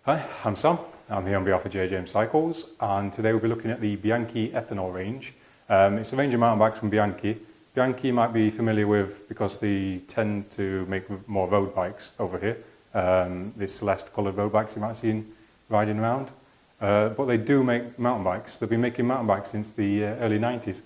Hi, I'm Sam. I'm here on behalf of JJM Cycles, and today we'll be looking at the Bianchi Ethanol range. It's a range of mountain bikes from Bianchi. Bianchi you might be familiar with because they tend to make more road bikes over here. These celeste coloured road bikes you might have seen riding around. But they do make mountain bikes. They've been making mountain bikes since the early 90s.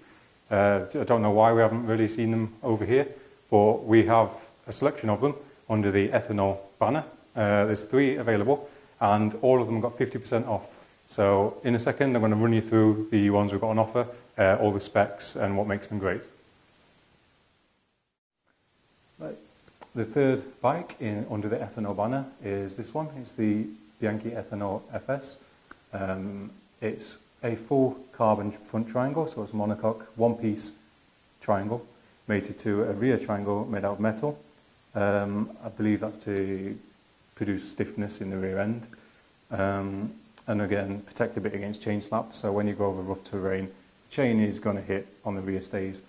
I don't know why we haven't really seen them over here, but we have a selection of them under the Ethanol banner. There's 3 available, and all of them got 50% off. So in a second, I'm going to run you through the ones we've got on offer, all the specs and what makes them great. Right. The third bike under the Ethanol banner is this one. It's the Bianchi Ethanol FS. It's a full carbon front triangle, so it's a monocoque, one-piece triangle, mated to a rear triangle made out of metal. I believe that's to produce stiffness in the rear end, and again protect a bit against chain slap, so when you go over rough terrain the chain is going to hit on the rear stays.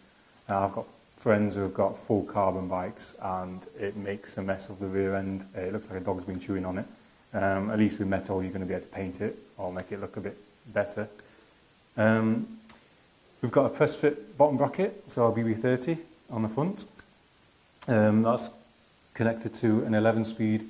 I've got friends who have got full carbon bikes and it makes a mess of the rear end. It looks like a dog's been chewing on it. At least with metal you're going to be able to paint it or make it look a bit better. We've got a press fit bottom bracket, so our BB30 on the front. That's connected to an 11-speed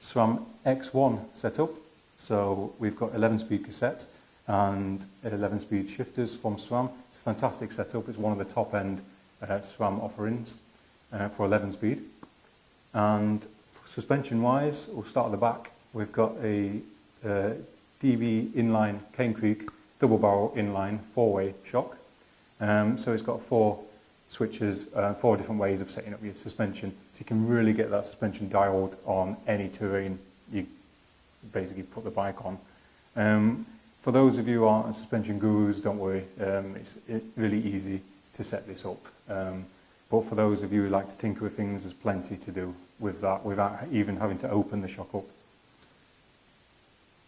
SRAM X1 setup. So we've got 11-speed cassette and 11-speed shifters from SRAM. It's a fantastic setup. It's one of the top-end SRAM offerings for 11-speed. And suspension-wise, we'll start at the back. We've got a DB inline Cane Creek double-barrel inline 4-way shock. So it's got 4 switches, 4 different ways of setting up your suspension, so you can really get that suspension dialed on any terrain you basically put the bike on. For those of you who aren't suspension gurus, don't worry, it's really easy to set this up. But for those of you who like to tinker with things, there's plenty to do with that without even having to open the shock up.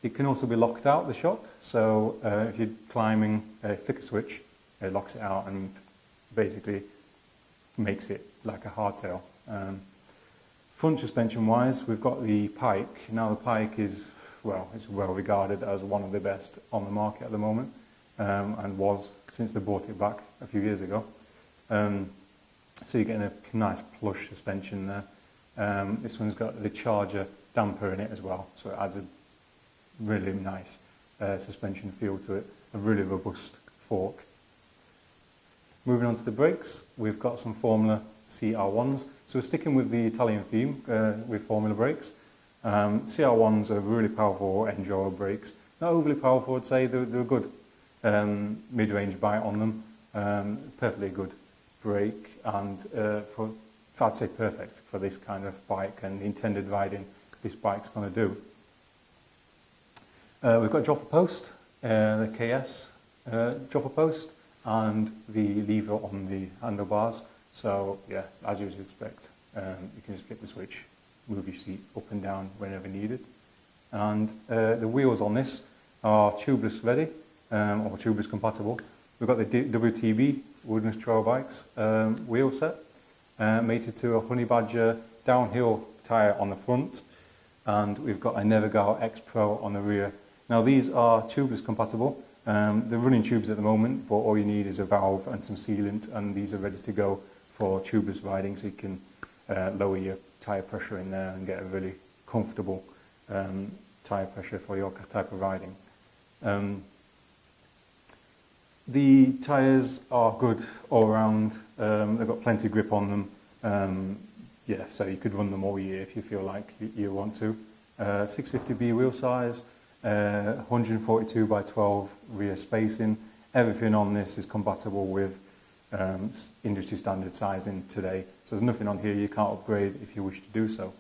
It can also be locked out, the shock, so if you're climbing a flicker switch, it locks it out and basically makes it like a hardtail. Front suspension wise, we've got the Pike. Now the Pike is, well, it's well regarded as one of the best on the market at the moment, and was since they brought it back a few years ago. So you're getting a nice plush suspension there. This one's got the Charger damper in it as well, so it adds a really nice suspension feel to it, a really robust fork. Moving on to the brakes, we've got some Formula CR1s. So we're sticking with the Italian theme with Formula brakes. CR1s are really powerful Enduro brakes. Not overly powerful, I'd say. They're a good mid-range bite on them. Perfectly good brake, and I'd say perfect for this kind of bike and the intended riding this bike's going to do. We've got dropper post, the KS dropper post, and the lever on the handlebars. So yeah, as you would expect, you can just flip the switch, move your seat up and down whenever needed. And the wheels on this are tubeless ready, or tubeless compatible. We've got the WTB, Wilderness Trail Bikes, wheel set, mated to a Honey Badger downhill tyre on the front, and we've got a Nevergal X Pro on the rear. Now these are tubeless compatible. They're running tubes at the moment, but all you need is a valve and some sealant, and these are ready to go for tubeless riding, so you can lower your tyre pressure in there and get a really comfortable tyre pressure for your type of riding. The tyres are good all around. They've got plenty of grip on them. Yeah, so you could run them all year if you feel like you want to. 650B wheel size. 142 by 12 rear spacing. Everything on this is compatible with industry standard sizing today. So there's nothing on here you can't upgrade if you wish to do so.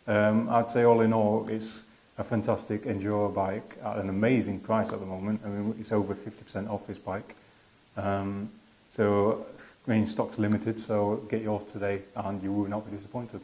I'd say all in all, it's a fantastic Enduro bike at an amazing price at the moment. I mean, it's over 50% off this bike. So, I mean, stock's limited, so get yours today and you will not be disappointed.